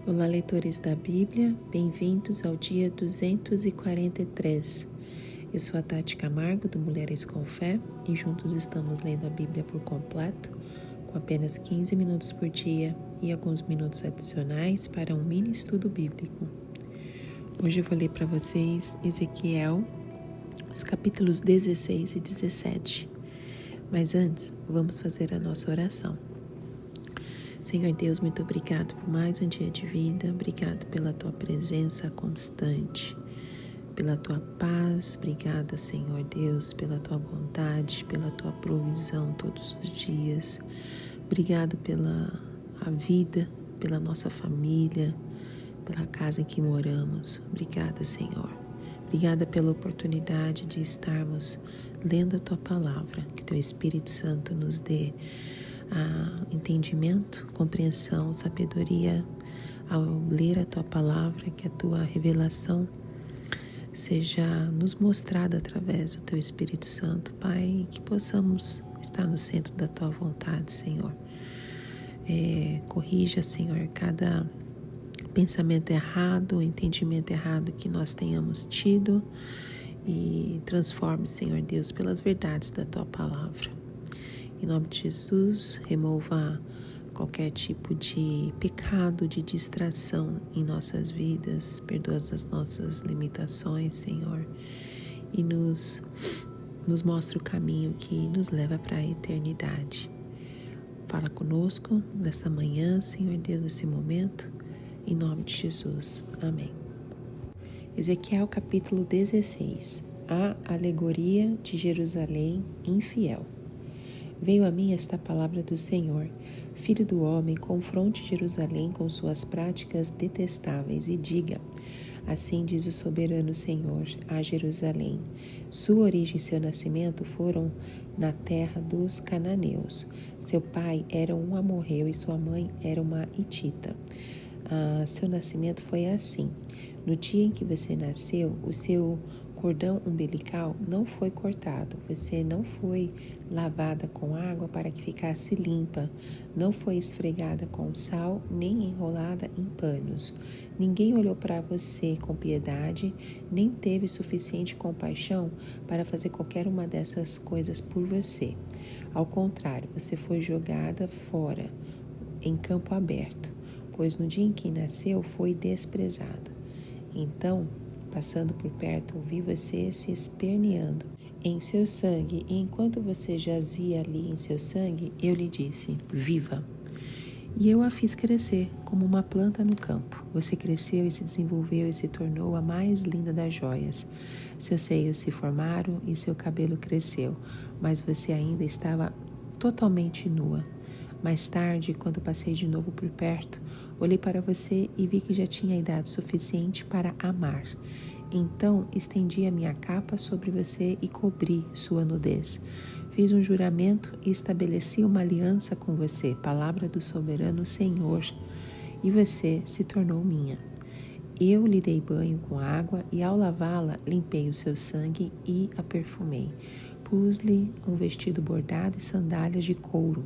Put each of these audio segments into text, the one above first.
Olá, leitores da Bíblia, bem-vindos ao dia 243. Eu sou a Tati Camargo, do Mulheres com Fé, e juntos estamos lendo a Bíblia por completo, com apenas 15 minutos por dia e alguns minutos adicionais para um mini estudo bíblico. Hoje eu vou ler para vocês Ezequiel, os capítulos 16 e 17. Mas antes, vamos fazer a nossa oração. Senhor Deus, muito obrigado por mais um dia de vida, obrigado pela Tua presença constante, pela Tua paz, obrigada, Senhor Deus, pela Tua bondade, pela Tua provisão todos os dias, obrigado pela a vida, pela nossa família, pela casa em que moramos, obrigada, Senhor. Obrigada pela oportunidade de estarmos lendo a Tua palavra, que Teu Espírito Santo nos dê entendimento, compreensão, sabedoria ao ler a Tua palavra, que a Tua revelação seja nos mostrada através do Teu Espírito Santo, Pai, que possamos estar no centro da Tua vontade, Senhor. Corrija, Senhor, cada pensamento errado, entendimento errado que nós tenhamos tido e transforme, Senhor Deus, pelas verdades da Tua palavra. Em nome de Jesus, remova qualquer tipo de pecado, de distração em nossas vidas, perdoa as nossas limitações, Senhor, e nos mostra o caminho que nos leva para a eternidade. Fala conosco nesta manhã, Senhor Deus, nesse momento, em nome de Jesus. Amém. Ezequiel capítulo 16. A alegoria de Jerusalém infiel. Veio a mim esta palavra do Senhor: Filho do homem, confronte Jerusalém com suas práticas detestáveis e diga: assim diz o soberano Senhor a Jerusalém. Sua origem e seu nascimento foram na terra dos cananeus. Seu pai era um amorreu e sua mãe era uma hitita. Seu nascimento foi assim: no dia em que você nasceu, o seu cordão umbilical não foi cortado, você não foi lavada com água para que ficasse limpa, não foi esfregada com sal, nem enrolada em panos. Ninguém olhou para você com piedade, nem teve suficiente compaixão para fazer qualquer uma dessas coisas por você. Ao contrário, você foi jogada fora, em campo aberto, pois no dia em que nasceu foi desprezada. Então, passando por perto, ouvi você se esperneando em seu sangue, e enquanto você jazia ali em seu sangue, eu lhe disse: viva! E eu a fiz crescer como uma planta no campo. Você cresceu e se desenvolveu e se tornou a mais linda das joias. Seus seios se formaram e seu cabelo cresceu, mas você ainda estava totalmente nua. Mais tarde, quando passei de novo por perto, olhei para você e vi que já tinha idade suficiente para amar. Então, estendi a minha capa sobre você e cobri sua nudez. Fiz um juramento e estabeleci uma aliança com você, palavra do soberano Senhor, e você se tornou minha. Eu lhe dei banho com água e, ao lavá-la, limpei o seu sangue e a perfumei. Pus-lhe um vestido bordado e sandálias de couro.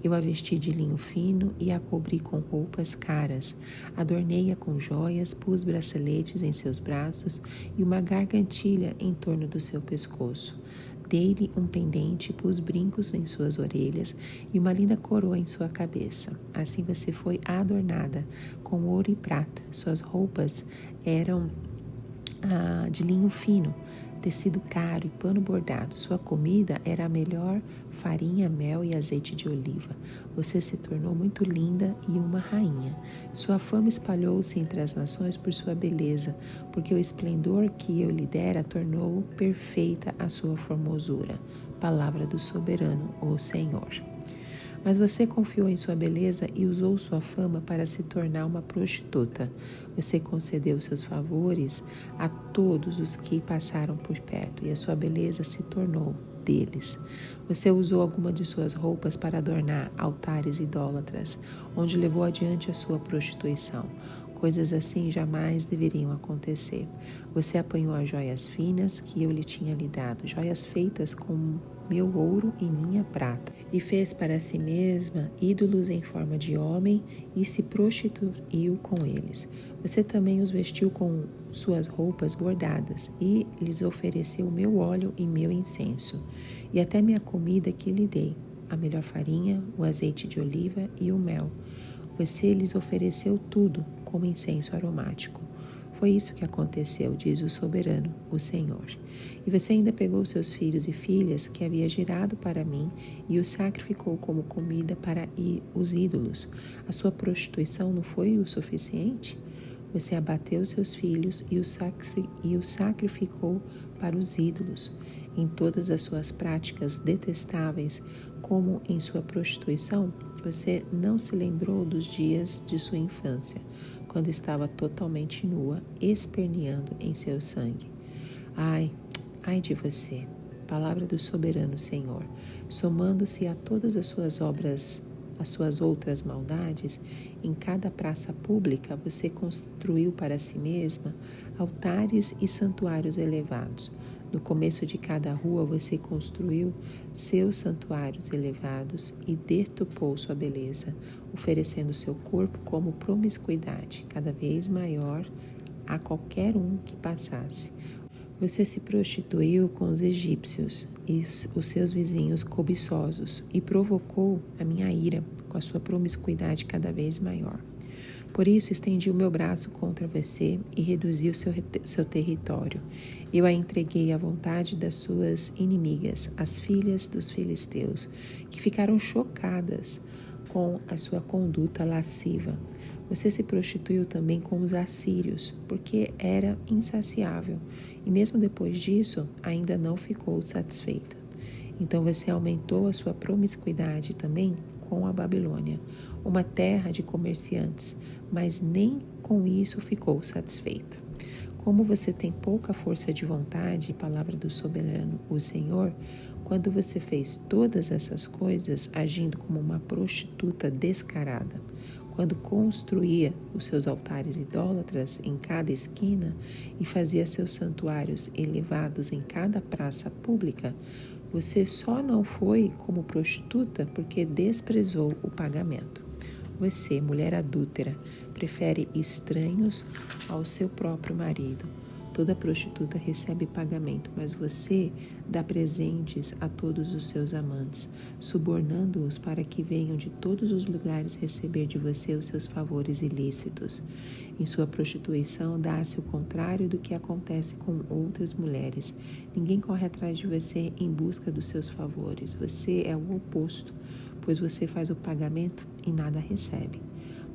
Eu a vesti de linho fino e a cobri com roupas caras. Adornei-a com joias, pus braceletes em seus braços e uma gargantilha em torno do seu pescoço. Dei-lhe um pendente, pus brincos em suas orelhas e uma linda coroa em sua cabeça. Assim você foi adornada com ouro e prata. Suas roupas eram de linho fino, tecido caro e pano bordado. Sua comida era a melhor farinha, mel e azeite de oliva. Você se tornou muito linda e uma rainha. Sua fama espalhou-se entre as nações por sua beleza, porque o esplendor que eu lhe dera tornou perfeita a sua formosura. Palavra do soberano, o Senhor. Mas você confiou em sua beleza e usou sua fama para se tornar uma prostituta. Você concedeu seus favores a todos os que passaram por perto, e a sua beleza se tornou deles. Você usou alguma de suas roupas para adornar altares idólatras, onde levou adiante a sua prostituição. Coisas assim jamais deveriam acontecer. Você apanhou as joias finas que eu lhe tinha lhe dado, joias feitas com meu ouro e minha prata. E fez para si mesma ídolos em forma de homem e se prostituiu com eles. Você também os vestiu com suas roupas bordadas e lhes ofereceu meu óleo e meu incenso, e até minha comida que lhe dei, a melhor farinha, o azeite de oliva e o mel. Você lhes ofereceu tudo como incenso aromático. Foi isso que aconteceu, diz o soberano, o Senhor. E você ainda pegou seus filhos e filhas que havia gerado para mim e os sacrificou como comida para os ídolos. A sua prostituição não foi o suficiente? Você abateu seus filhos e os sacrificou para os ídolos. Em todas as suas práticas detestáveis, como em sua prostituição, você não se lembrou dos dias de sua infância, quando estava totalmente nua, esperneando em seu sangue. Ai, ai de você, palavra do soberano Senhor, somando-se a todas as suas obras, as suas outras maldades, em cada praça pública você construiu para si mesma altares e santuários elevados. No começo de cada rua você construiu seus santuários elevados e deturpou sua beleza, oferecendo seu corpo como promiscuidade, cada vez maior a qualquer um que passasse. Você se prostituiu com os egípcios e os seus vizinhos cobiçosos e provocou a minha ira com a sua promiscuidade cada vez maior. Por isso estendi o meu braço contra você e reduzi o seu território. Eu a entreguei à vontade das suas inimigas, as filhas dos filisteus, que ficaram chocadas com a sua conduta lasciva. Você se prostituiu também com os assírios, porque era insaciável, e mesmo depois disso ainda não ficou satisfeita. Então você aumentou a sua promiscuidade também com a Babilônia, uma terra de comerciantes, mas nem com isso ficou satisfeita. Como você tem pouca força de vontade, palavra do soberano, o Senhor, quando você fez todas essas coisas agindo como uma prostituta descarada, quando construía os seus altares idólatras em cada esquina e fazia seus santuários elevados em cada praça pública, você só não foi como prostituta porque desprezou o pagamento. Você, mulher adúltera, prefere estranhos ao seu próprio marido. Toda prostituta recebe pagamento, mas você dá presentes a todos os seus amantes, subornando-os para que venham de todos os lugares receber de você os seus favores ilícitos. Em sua prostituição, dá-se o contrário do que acontece com outras mulheres. Ninguém corre atrás de você em busca dos seus favores. Você é o oposto, pois você faz o pagamento e nada recebe.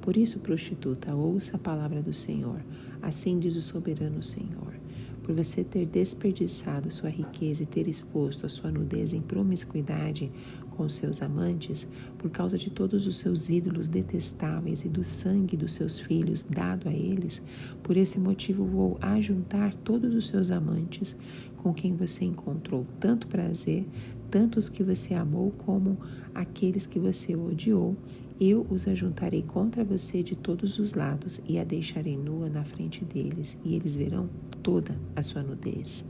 Por isso, prostituta, ouça a palavra do Senhor. Assim diz o soberano Senhor. Por você ter desperdiçado sua riqueza e ter exposto a sua nudez em promiscuidade com seus amantes, por causa de todos os seus ídolos detestáveis e do sangue dos seus filhos dado a eles, por esse motivo vou ajuntar todos os seus amantes com quem você encontrou tanto prazer, tanto os que você amou como aqueles que você odiou. Eu os ajuntarei contra você de todos os lados e a deixarei nua na frente deles, e eles verão toda a sua nudez.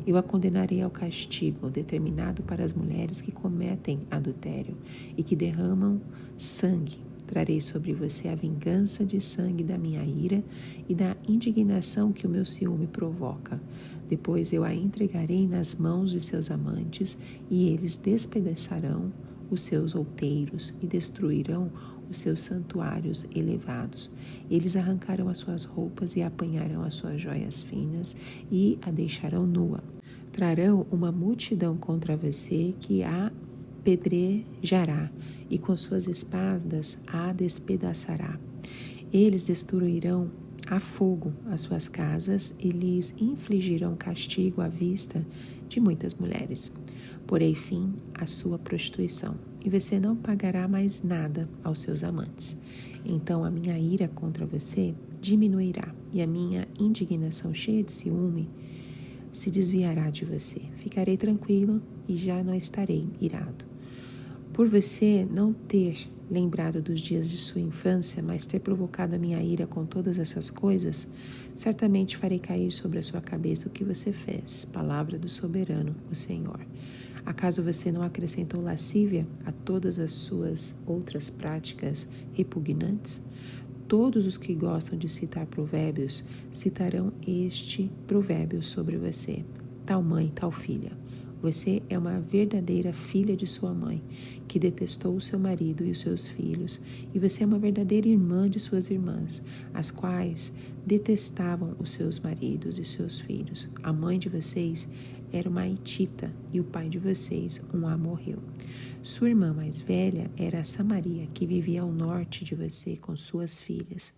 Eu a condenarei ao castigo determinado para as mulheres que cometem adultério e que derramam sangue. Trarei sobre você a vingança de sangue da minha ira e da indignação que o meu ciúme provoca. Depois eu a entregarei nas mãos de seus amantes e eles despedaçarão os seus outeiros e destruirão os seus santuários elevados. Eles arrancarão as suas roupas e apanharão as suas joias finas e a deixarão nua. Trarão uma multidão contra você que a apedrejará e com suas espadas a despedaçará. Eles destruirão a fogo as suas casas e lhes infligirão castigo à vista de muitas mulheres. Porém, fim à sua prostituição, e você não pagará mais nada aos seus amantes. Então a minha ira contra você diminuirá, e a minha indignação cheia de ciúme se desviará de você. Ficarei tranquilo e já não estarei irado. Por você não ter lembrado dos dias de sua infância, mas ter provocado a minha ira com todas essas coisas, certamente farei cair sobre a sua cabeça o que você fez. Palavra do soberano, o Senhor. Acaso você não acrescentou lascívia a todas as suas outras práticas repugnantes? Todos os que gostam de citar provérbios citarão este provérbio sobre você. Tal mãe, tal filha. Você é uma verdadeira filha de sua mãe, que detestou o seu marido e os seus filhos, e você é uma verdadeira irmã de suas irmãs, as quais detestavam os seus maridos e seus filhos. A mãe de vocês era uma hitita e o pai de vocês um amorreu. Sua irmã mais velha era Samaria, que vivia ao norte de você com suas filhas,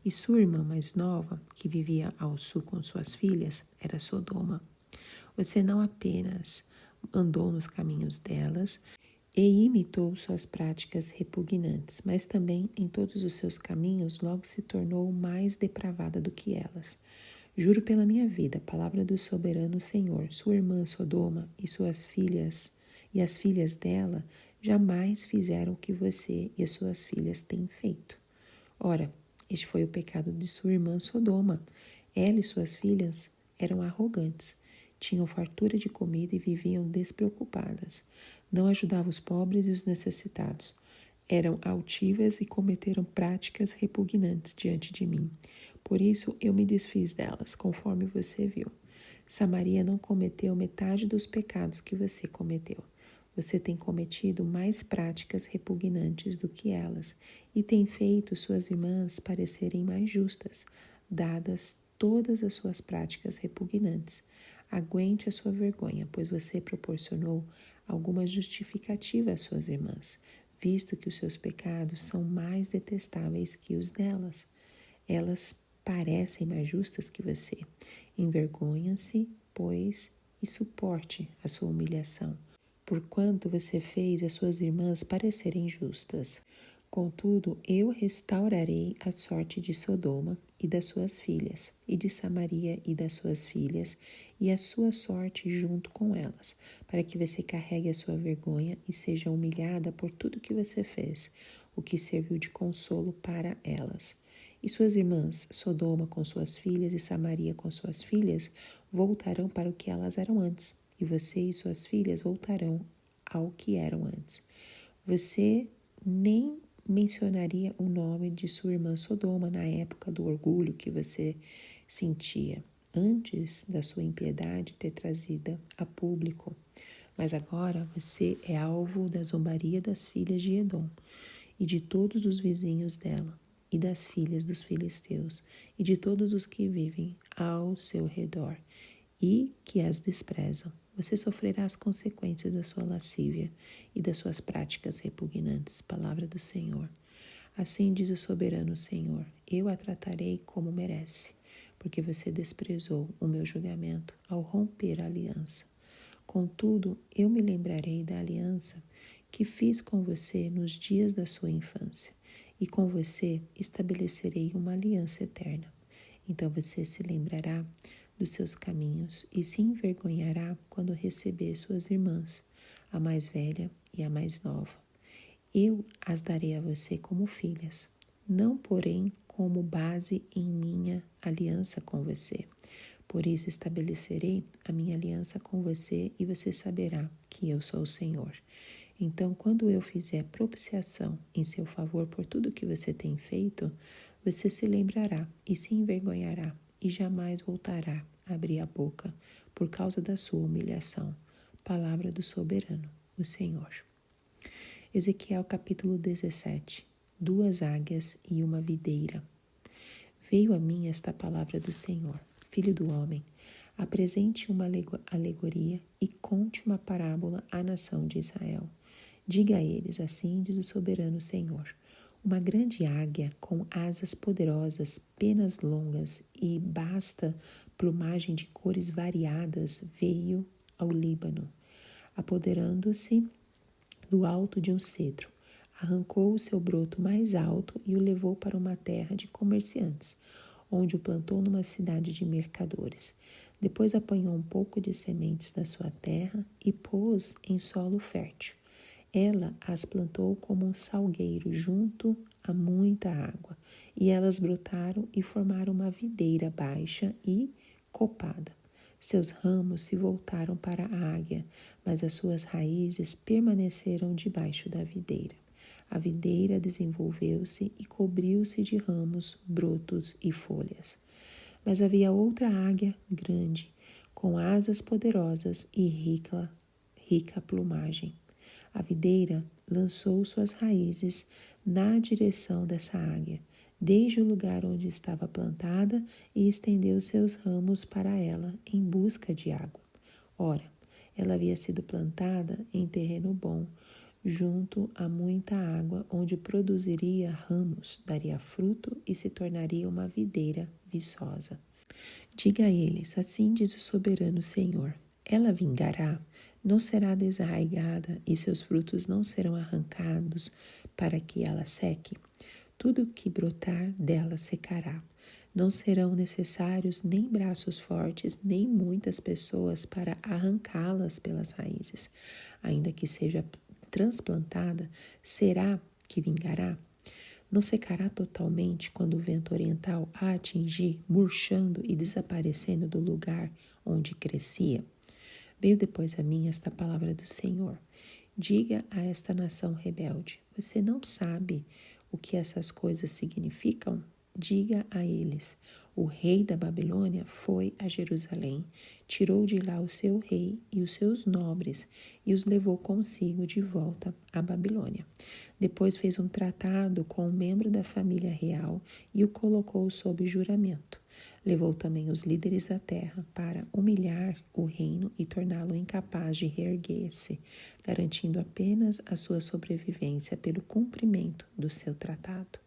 e sua irmã mais nova, que vivia ao sul com suas filhas, era Sodoma. Você não apenas andou nos caminhos delas e imitou suas práticas repugnantes, mas também em todos os seus caminhos logo se tornou mais depravada do que elas. Juro pela minha vida, palavra do soberano Senhor, sua irmã Sodoma e suas filhas e as filhas dela jamais fizeram o que você e as suas filhas têm feito. Ora, este foi o pecado de sua irmã Sodoma. Ela e suas filhas eram arrogantes, tinham fartura de comida e viviam despreocupadas. Não ajudavam os pobres e os necessitados. Eram altivas e cometeram práticas repugnantes diante de mim. Por isso eu me desfiz delas, conforme você viu. Samaria não cometeu metade dos pecados que você cometeu. Você tem cometido mais práticas repugnantes do que elas e tem feito suas irmãs parecerem mais justas, dadas todas as suas práticas repugnantes. Aguente a sua vergonha, pois você proporcionou alguma justificativa às suas irmãs, visto que os seus pecados são mais detestáveis que os delas. Elas parecem mais justas que você. Envergonha-se, pois, e suporte a sua humilhação, porquanto você fez as suas irmãs parecerem justas. Contudo, eu restaurarei a sorte de Sodoma e das suas filhas, e de Samaria e das suas filhas, e a sua sorte junto com elas, para que você carregue a sua vergonha e seja humilhada por tudo que você fez, o que serviu de consolo para elas. E suas irmãs, Sodoma com suas filhas e Samaria com suas filhas, voltarão para o que elas eram antes, e você e suas filhas voltarão ao que eram antes. Você nem mencionaria o nome de sua irmã Sodoma na época do orgulho que você sentia, antes da sua impiedade ter trazida a público. Mas agora você é alvo da zombaria das filhas de Edom e de todos os vizinhos dela, e das filhas dos filisteus, e de todos os que vivem ao seu redor, e que as desprezam. Você sofrerá as consequências da sua lascívia e das suas práticas repugnantes. Palavra do Senhor. Assim diz o soberano Senhor: eu a tratarei como merece, porque você desprezou o meu julgamento ao romper a aliança. Contudo, eu me lembrarei da aliança que fiz com você nos dias da sua infância, e com você estabelecerei uma aliança eterna. Então você se lembrará dos seus caminhos e se envergonhará quando receber suas irmãs, a mais velha e a mais nova. Eu as darei a você como filhas, não porém como base em minha aliança com você. Por isso estabelecerei a minha aliança com você e você saberá que eu sou o Senhor. Então, quando eu fizer propiciação em seu favor por tudo que você tem feito, você se lembrará e se envergonhará e jamais voltará a abrir a boca por causa da sua humilhação. Palavra do soberano, o Senhor. Ezequiel capítulo 17. 2 águias e uma videira. Veio a mim esta palavra do Senhor. Filho do homem, apresente uma alegoria e conte uma parábola à nação de Israel. Diga a eles, assim diz o soberano Senhor: uma grande águia com asas poderosas, penas longas e vasta plumagem de cores variadas veio ao Líbano, apoderando-se do alto de um cedro. Arrancou o seu broto mais alto e o levou para uma terra de comerciantes, onde o plantou numa cidade de mercadores. Depois apanhou um pouco de sementes da sua terra e pôs em solo fértil. Ela as plantou como um salgueiro junto a muita água, e elas brotaram e formaram uma videira baixa e copada. Seus ramos se voltaram para a águia, mas as suas raízes permaneceram debaixo da videira. A videira desenvolveu-se e cobriu-se de ramos, brotos e folhas. Mas havia outra águia grande, com asas poderosas e rica plumagem. A videira lançou suas raízes na direção dessa águia, desde o lugar onde estava plantada, e estendeu seus ramos para ela em busca de água. Ora, ela havia sido plantada em terreno bom, junto a muita água, onde produziria ramos, daria fruto e se tornaria uma videira viçosa. Diga a eles, assim diz o soberano Senhor, ela vingará, não será desarraigada e seus frutos não serão arrancados para que ela seque. Tudo que brotar dela secará. Não serão necessários nem braços fortes, nem muitas pessoas para arrancá-las pelas raízes. Ainda que seja transplantada, será que vingará? Não secará totalmente quando o vento oriental a atingir, murchando e desaparecendo do lugar onde crescia? Veio depois a mim esta palavra do Senhor. Diga a esta nação rebelde: você não sabe o que essas coisas significam? Diga a eles: o rei da Babilônia foi a Jerusalém, tirou de lá o seu rei e os seus nobres e os levou consigo de volta à Babilônia. Depois fez um tratado com um membro da família real e o colocou sob juramento. Levou também os líderes da terra para humilhar o reino e torná-lo incapaz de reerguer-se, garantindo apenas a sua sobrevivência pelo cumprimento do seu tratado.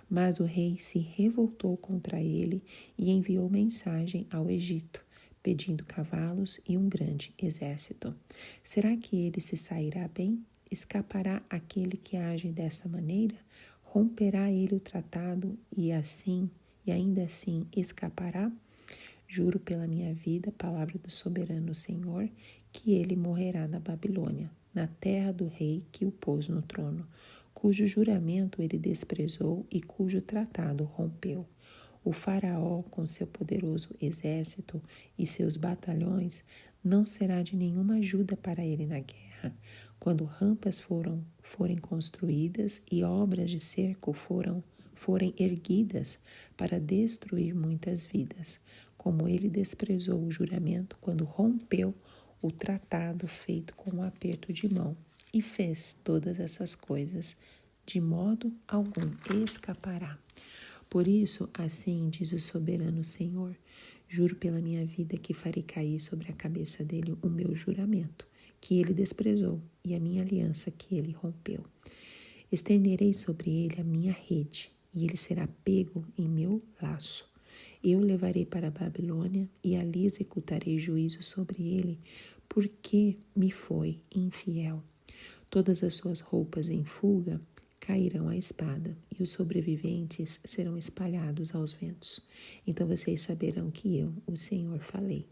Mas o rei se revoltou contra ele e enviou mensagem ao Egito, pedindo cavalos e um grande exército. Será que ele se sairá bem? Escapará aquele que age dessa maneira? Romperá ele o tratado e ainda assim escapará? Juro pela minha vida, palavra do soberano Senhor, que ele morrerá na Babilônia, na terra do rei que o pôs no trono, cujo juramento ele desprezou e cujo tratado rompeu. O faraó, com seu poderoso exército e seus batalhões, não será de nenhuma ajuda para ele na guerra. Quando rampas forem construídas e obras de cerco forem erguidas para destruir muitas vidas, como ele desprezou o juramento quando rompeu o tratado feito com um aperto de mão e fez todas essas coisas, de modo algum escapará. Por isso, assim diz o soberano Senhor, juro pela minha vida que farei cair sobre a cabeça dele o meu juramento, que ele desprezou, e a minha aliança que ele rompeu. Estenderei sobre ele a minha rede, e ele será pego em meu laço. Eu o levarei para a Babilônia, e ali executarei juízo sobre ele, porque me foi infiel. Todas as suas roupas em fuga cairão à espada, e os sobreviventes serão espalhados aos ventos. Então vocês saberão que eu, o Senhor, falei.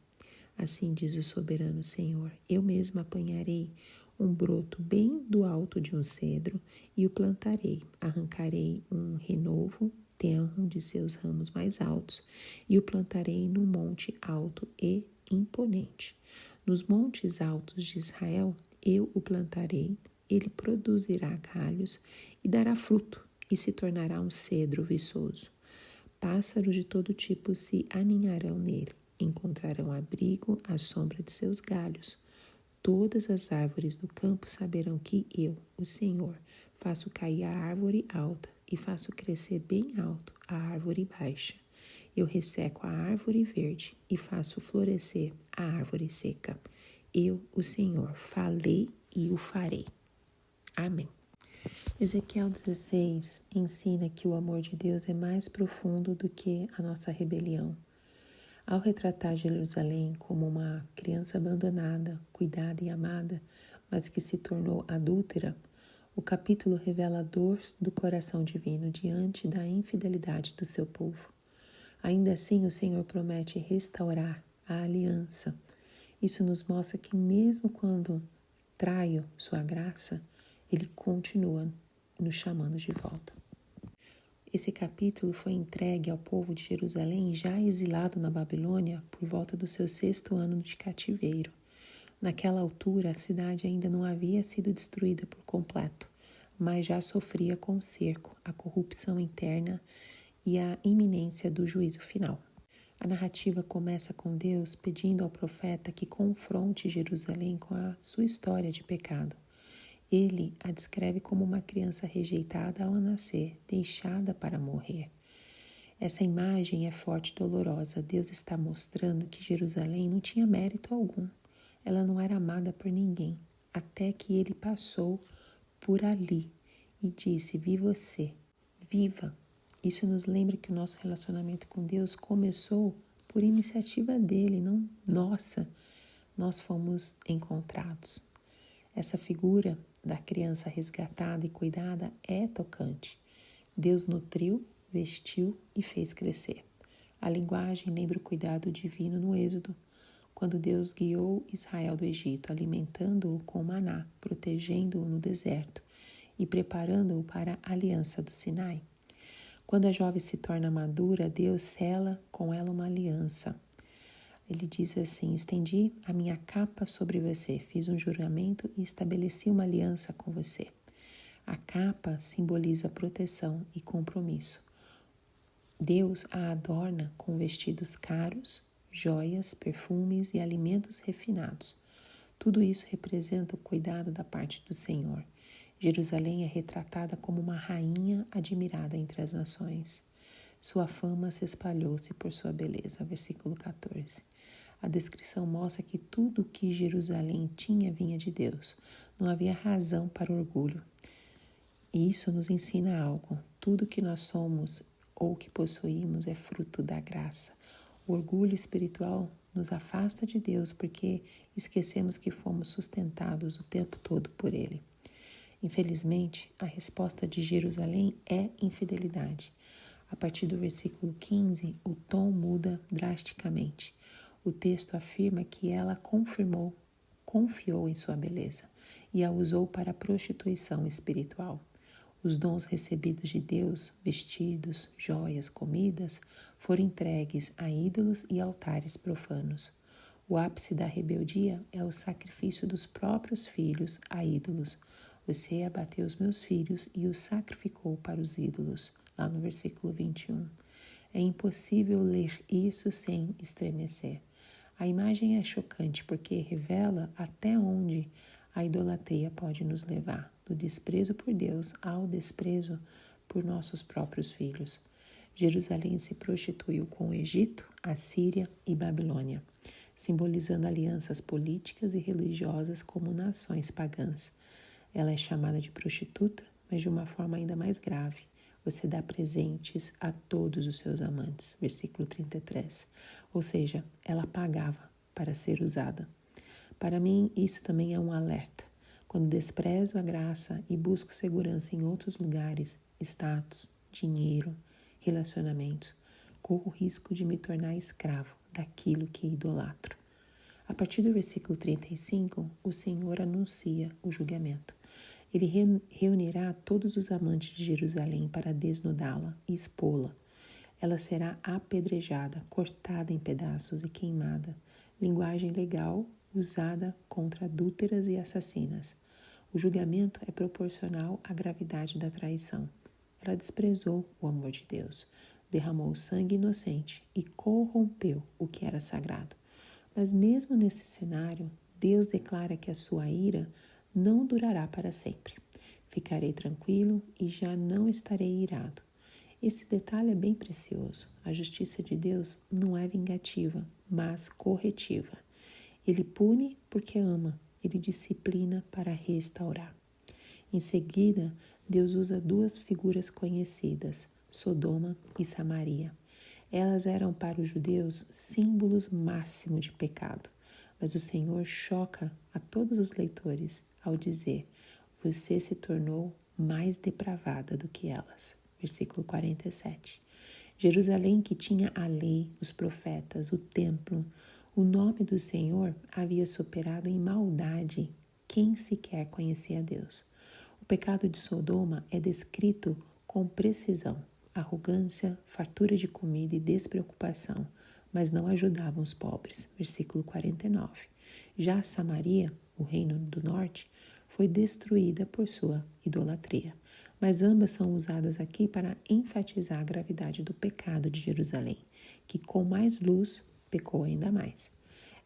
Assim diz o soberano Senhor, eu mesmo apanharei um broto bem do alto de um cedro e o plantarei, arrancarei um renovo tenro de seus ramos mais altos e o plantarei num monte alto e imponente. Nos montes altos de Israel eu o plantarei, ele produzirá galhos e dará fruto, e se tornará um cedro viçoso. Pássaros de todo tipo se aninharão nele, encontrarão abrigo à sombra de seus galhos. Todas as árvores do campo saberão que eu, o Senhor, faço cair a árvore alta e faço crescer bem alto a árvore baixa. Eu resseco a árvore verde e faço florescer a árvore seca. Eu, o Senhor, falei e o farei. Amém. Ezequiel 16 ensina que o amor de Deus é mais profundo do que a nossa rebelião. Ao retratar Jerusalém como uma criança abandonada, cuidada e amada, mas que se tornou adúltera, o capítulo revela a dor do coração divino diante da infidelidade do seu povo. Ainda assim, o Senhor promete restaurar a aliança. Isso nos mostra que mesmo quando traio sua graça, Ele continua nos chamando de volta. Esse capítulo foi entregue ao povo de Jerusalém já exilado na Babilônia por volta do seu 6º ano de cativeiro. Naquela altura, a cidade ainda não havia sido destruída por completo, mas já sofria com o cerco, a corrupção interna e a iminência do juízo final. A narrativa começa com Deus pedindo ao profeta que confronte Jerusalém com a sua história de pecado. Ele a descreve como uma criança rejeitada ao nascer, deixada para morrer. Essa imagem é forte e dolorosa. Deus está mostrando que Jerusalém não tinha mérito algum. Ela não era amada por ninguém, até que ele passou por ali e disse: "Vi você, viva." Isso nos lembra que o nosso relacionamento com Deus começou por iniciativa dele, não nossa. Nós fomos encontrados. Essa figura da criança resgatada e cuidada é tocante. Deus nutriu, vestiu e fez crescer. A linguagem lembra o cuidado divino no Êxodo, quando Deus guiou Israel do Egito, alimentando-o com maná, protegendo-o no deserto e preparando-o para a aliança do Sinai. Quando a jovem se torna madura, Deus sela com ela uma aliança. Ele diz assim: "Estendi a minha capa sobre você, fiz um juramento e estabeleci uma aliança com você." A capa simboliza proteção e compromisso. Deus a adorna com vestidos caros, joias, perfumes e alimentos refinados. Tudo isso representa o cuidado da parte do Senhor. Jerusalém é retratada como uma rainha admirada entre as nações. Sua fama se espalhou-se por sua beleza. Versículo 14. A descrição mostra que tudo o que Jerusalém tinha vinha de Deus. Não havia razão para orgulho. E isso nos ensina algo. Tudo que nós somos ou que possuímos é fruto da graça. O orgulho espiritual nos afasta de Deus porque esquecemos que fomos sustentados o tempo todo por Ele. Infelizmente, a resposta de Jerusalém é infidelidade. A partir do versículo 15, o tom muda drasticamente. O texto afirma que ela confiou em sua beleza e a usou para a prostituição espiritual. Os dons recebidos de Deus, vestidos, joias, comidas, foram entregues a ídolos e altares profanos. O ápice da rebeldia é o sacrifício dos próprios filhos a ídolos. Você abateu os meus filhos e os sacrificou para os ídolos. Lá no versículo 21. É impossível ler isso sem estremecer. A imagem é chocante porque revela até onde a idolatria pode nos levar, do desprezo por Deus ao desprezo por nossos próprios filhos. Jerusalém se prostituiu com o Egito, a Síria e Babilônia, simbolizando alianças políticas e religiosas como nações pagãs. Ela é chamada de prostituta, mas de uma forma ainda mais grave. Você dá presentes a todos os seus amantes. Versículo 33. Ou seja, ela pagava para ser usada. Para mim, isso também é um alerta. Quando desprezo a graça e busco segurança em outros lugares, status, dinheiro, relacionamentos, corro o risco de me tornar escravo daquilo que idolatro. A partir do versículo 35, o Senhor anuncia o julgamento. Ele reunirá todos os amantes de Jerusalém para desnudá-la e expô-la. Ela será apedrejada, cortada em pedaços e queimada. Linguagem legal usada contra adúlteras e assassinas. O julgamento é proporcional à gravidade da traição. Ela desprezou o amor de Deus, derramou sangue inocente e corrompeu o que era sagrado. Mas mesmo nesse cenário, Deus declara que a sua ira não durará para sempre. Ficarei tranquilo e já não estarei irado. Esse detalhe é bem precioso. A justiça de Deus não é vingativa, mas corretiva. Ele pune porque ama, ele disciplina para restaurar. Em seguida, Deus usa duas figuras conhecidas, Sodoma e Samaria. Elas eram para os judeus símbolos máximos de pecado, mas o Senhor choca a todos os leitores ao dizer: você se tornou mais depravada do que elas. Versículo 47. Jerusalém, que tinha a lei, os profetas, o templo, o nome do Senhor, havia superado em maldade quem sequer conhecia Deus. O pecado de Sodoma é descrito com precisão: arrogância, fartura de comida e despreocupação, mas não ajudavam os pobres. Versículo 49. Já Samaria, o reino do norte, foi destruída por sua idolatria. Mas ambas são usadas aqui para enfatizar a gravidade do pecado de Jerusalém, que com mais luz pecou ainda mais.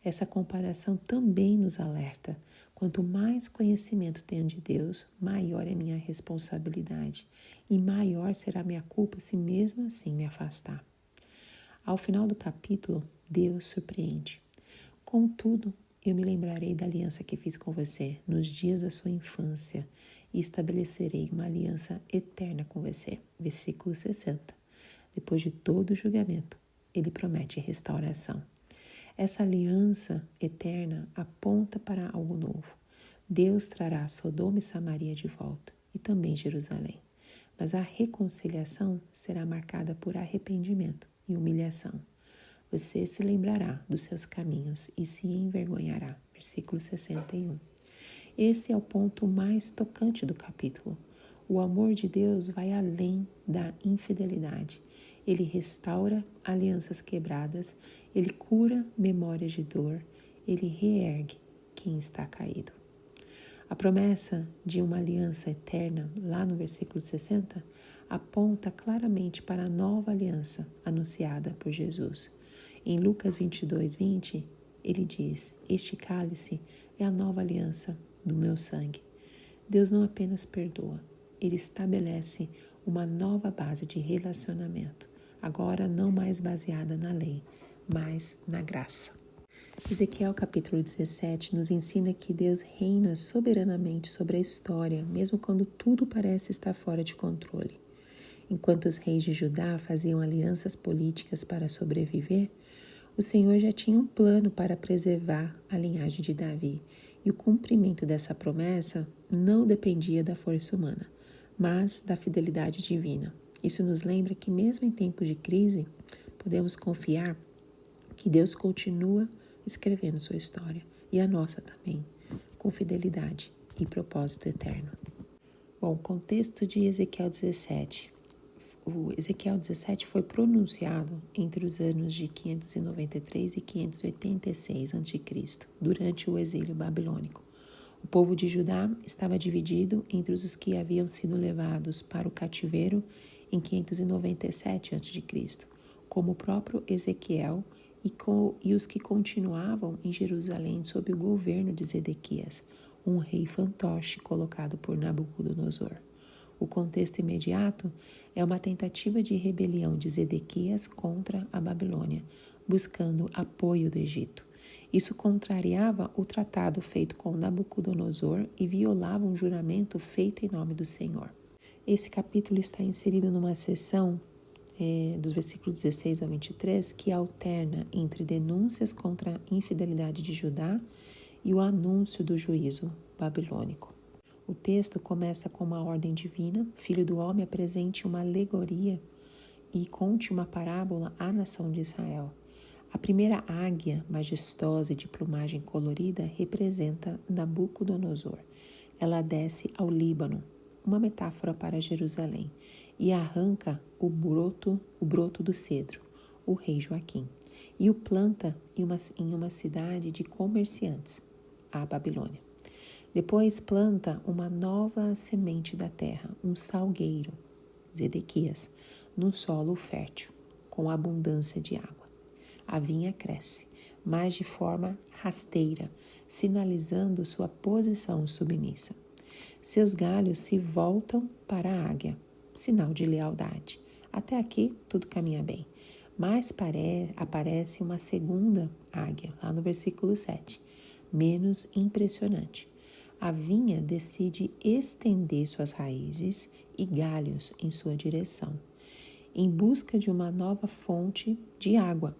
Essa comparação também nos alerta. Quanto mais conhecimento tenho de Deus, maior é minha responsabilidade e maior será minha culpa se mesmo assim me afastar. Ao final do capítulo, Deus surpreende. Contudo, eu me lembrarei da aliança que fiz com você nos dias da sua infância e estabelecerei uma aliança eterna com você. Versículo 60. Depois de todo o julgamento, ele promete restauração. Essa aliança eterna aponta para algo novo. Deus trará Sodoma e Samaria de volta e também Jerusalém. Mas a reconciliação será marcada por arrependimento e humilhação. Você se lembrará dos seus caminhos e se envergonhará. Versículo 61. Esse é o ponto mais tocante do capítulo. O amor de Deus vai além da infidelidade. Ele restaura alianças quebradas, ele cura memórias de dor, ele reergue quem está caído. A promessa de uma aliança eterna, lá no versículo 60, aponta claramente para a nova aliança anunciada por Jesus. Em Lucas 22, 20, ele diz: este cálice é a nova aliança do meu sangue. Deus não apenas perdoa, ele estabelece uma nova base de relacionamento, agora não mais baseada na lei, mas na graça. Ezequiel capítulo 17 nos ensina que Deus reina soberanamente sobre a história, mesmo quando tudo parece estar fora de controle. Enquanto os reis de Judá faziam alianças políticas para sobreviver, o Senhor já tinha um plano para preservar a linhagem de Davi, e o cumprimento dessa promessa não dependia da força humana, mas da fidelidade divina. Isso nos lembra que mesmo em tempos de crise, podemos confiar que Deus continua escrevendo sua história, e a nossa também, com fidelidade e propósito eterno. Bom, contexto de Ezequiel 17. O Ezequiel 17 foi pronunciado entre os anos de 593 e 586 a.C., durante o exílio babilônico. O povo de Judá estava dividido entre os que haviam sido levados para o cativeiro em 597 a.C., como o próprio Ezequiel, e os que continuavam em Jerusalém sob o governo de Zedequias, um rei fantoche colocado por Nabucodonosor. O contexto imediato é uma tentativa de rebelião de Zedequias contra a Babilônia, buscando apoio do Egito. Isso contrariava o tratado feito com Nabucodonosor e violava um juramento feito em nome do Senhor. Esse capítulo está inserido numa seção dos versículos 16 a 23, que alterna entre denúncias contra a infidelidade de Judá e o anúncio do juízo babilônico. O texto começa com uma ordem divina: Filho do homem, apresente uma alegoria e conte uma parábola à nação de Israel. A primeira águia, majestosa e de plumagem colorida, representa Nabucodonosor. Ela desce ao Líbano, uma metáfora para Jerusalém, e arranca o broto do cedro, o rei Joaquim, e o planta em uma cidade de comerciantes, a Babilônia. Depois planta uma nova semente da terra, um salgueiro, Zedequias, num solo fértil, com abundância de água. A vinha cresce, mas de forma rasteira, sinalizando sua posição submissa. Seus galhos se voltam para a águia, sinal de lealdade. Até aqui tudo caminha bem, mas aparece uma segunda águia, lá no versículo 7, menos impressionante. A vinha decide estender suas raízes e galhos em sua direção, em busca de uma nova fonte de água.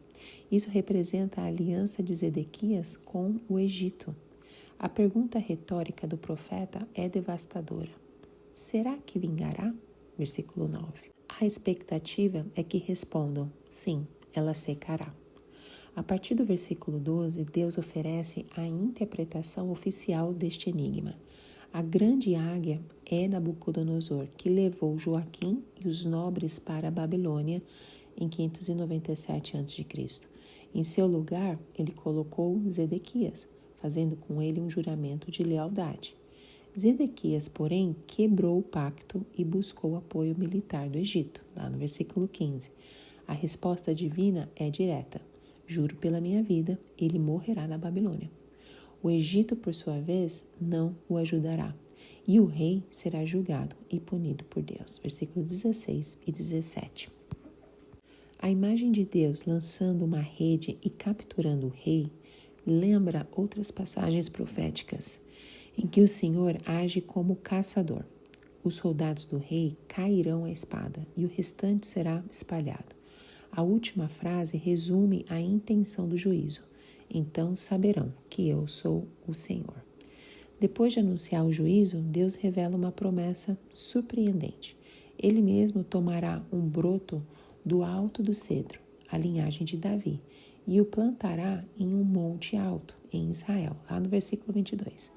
Isso representa a aliança de Zedequias com o Egito. A pergunta retórica do profeta é devastadora. Será que vingará? Versículo 9. A expectativa é que respondam: sim, ela secará. A partir do versículo 12, Deus oferece a interpretação oficial deste enigma. A grande águia é Nabucodonosor, que levou Joaquim e os nobres para a Babilônia em 597 a.C. Em seu lugar, ele colocou Zedequias, fazendo com ele um juramento de lealdade. Zedequias, porém, quebrou o pacto e buscou apoio militar do Egito, lá no versículo 15. A resposta divina é direta. Juro pela minha vida, ele morrerá na Babilônia. O Egito, por sua vez, não o ajudará, e o rei será julgado e punido por Deus. Versículos 16 e 17. A imagem de Deus lançando uma rede e capturando o rei lembra outras passagens proféticas em que o Senhor age como caçador. Os soldados do rei cairão à espada e o restante será espalhado. A última frase resume a intenção do juízo. Então saberão que eu sou o Senhor. Depois de anunciar o juízo, Deus revela uma promessa surpreendente. Ele mesmo tomará um broto do alto do cedro, a linhagem de Davi, e o plantará em um monte alto, em Israel, lá no versículo 22.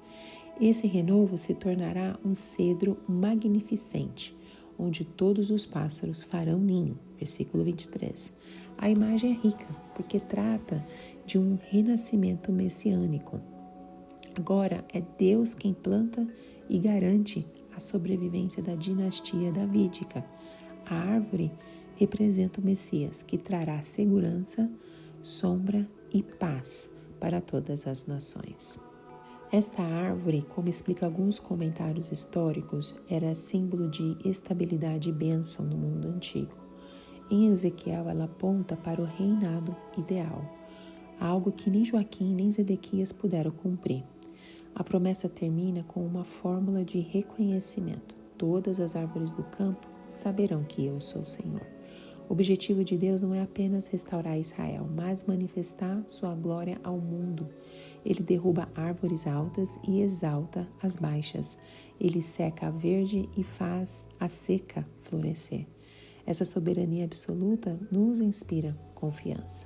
Esse renovo se tornará um cedro magnificente, onde todos os pássaros farão ninho, versículo 23. A imagem é rica, porque trata de um renascimento messiânico. Agora é Deus quem planta e garante a sobrevivência da dinastia davídica. A árvore representa o Messias, que trará segurança, sombra e paz para todas as nações. Esta árvore, como explica alguns comentários históricos, era símbolo de estabilidade e bênção no mundo antigo. Em Ezequiel, ela aponta para o reinado ideal, algo que nem Joaquim nem Zedequias puderam cumprir. A promessa termina com uma fórmula de reconhecimento. Todas as árvores do campo saberão que eu sou o Senhor. O objetivo de Deus não é apenas restaurar Israel, mas manifestar sua glória ao mundo. Ele derruba árvores altas e exalta as baixas. Ele seca a verde e faz a seca florescer. Essa soberania absoluta nos inspira confiança.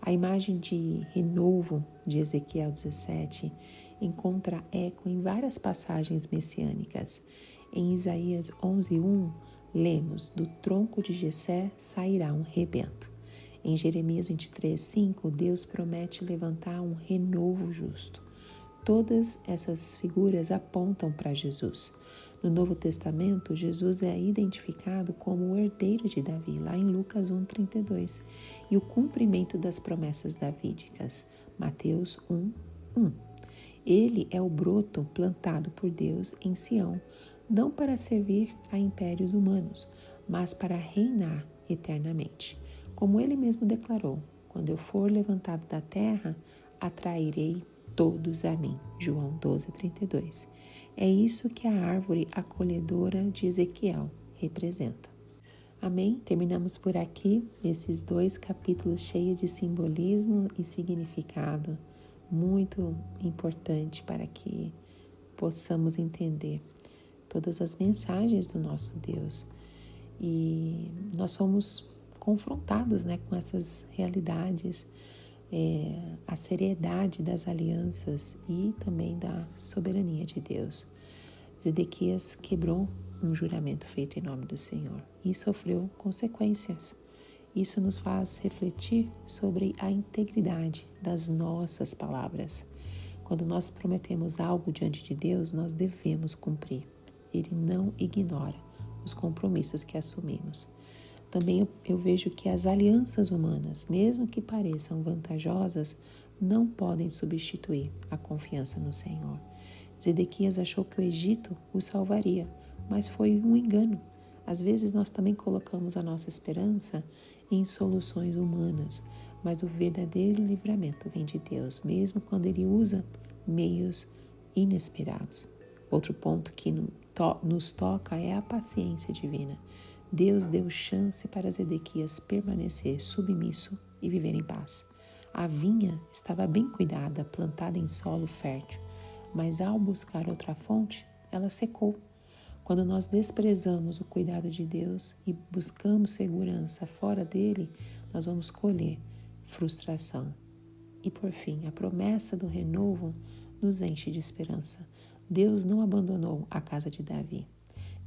A imagem de renovo de Ezequiel 17 encontra eco em várias passagens messiânicas. Em Isaías 11:1, lemos: do tronco de Jessé sairá um rebento. Em Jeremias 23:5, Deus promete levantar um renovo justo. Todas essas figuras apontam para Jesus. No Novo Testamento, Jesus é identificado como o herdeiro de Davi, lá em Lucas 1:32, e o cumprimento das promessas davídicas, Mateus 1:1. Ele é o broto plantado por Deus em Sião, não para servir a impérios humanos, mas para reinar eternamente. Como ele mesmo declarou: quando eu for levantado da terra, atrairei todos a mim. João 12:32. É isso que a árvore acolhedora de Ezequiel representa. Amém? Terminamos por aqui esses 2 capítulos cheios de simbolismo e significado, muito importante para que possamos entender todas as mensagens do nosso Deus. E nós somos confrontados, com essas realidades, a seriedade das alianças e também da soberania de Deus. Zedequias quebrou um juramento feito em nome do Senhor e sofreu consequências. Isso nos faz refletir sobre a integridade das nossas palavras. Quando nós prometemos algo diante de Deus, nós devemos cumprir. Ele não ignora os compromissos que assumimos. Também eu vejo que as alianças humanas, mesmo que pareçam vantajosas, não podem substituir a confiança no Senhor. Zedequias achou que o Egito o salvaria, mas foi um engano. Às vezes nós também colocamos a nossa esperança em soluções humanas, mas o verdadeiro livramento vem de Deus, mesmo quando Ele usa meios inesperados. Outro ponto que nos toca é a paciência divina. Deus deu chance para Zedequias permanecer submisso e viver em paz. A vinha estava bem cuidada, plantada em solo fértil, mas ao buscar outra fonte, ela secou. Quando nós desprezamos o cuidado de Deus e buscamos segurança fora dele, nós vamos colher frustração. E por fim, a promessa do renovo nos enche de esperança. Deus não abandonou a casa de Davi.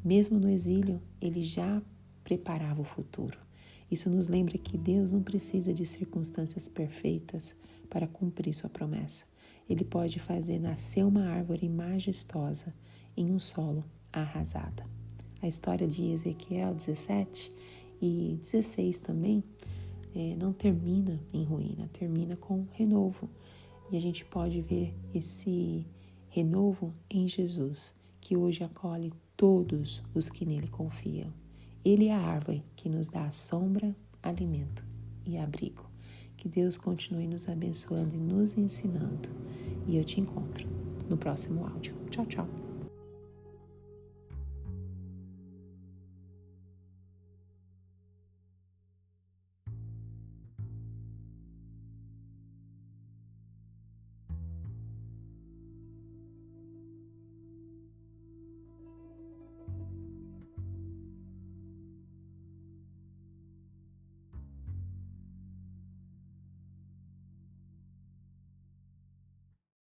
Mesmo no exílio, ele já preparava o futuro. Isso nos lembra que Deus não precisa de circunstâncias perfeitas para cumprir sua promessa. Ele pode fazer nascer uma árvore majestosa em um solo arrasado. A história de Ezequiel 17 e 16 também não termina em ruína, termina com renovo. E a gente pode ver esse renovo em Jesus, que hoje acolhe todos os que nele confiam. Ele é a árvore que nos dá sombra, alimento e abrigo. Que Deus continue nos abençoando e nos ensinando. E eu te encontro no próximo áudio. Tchau, tchau.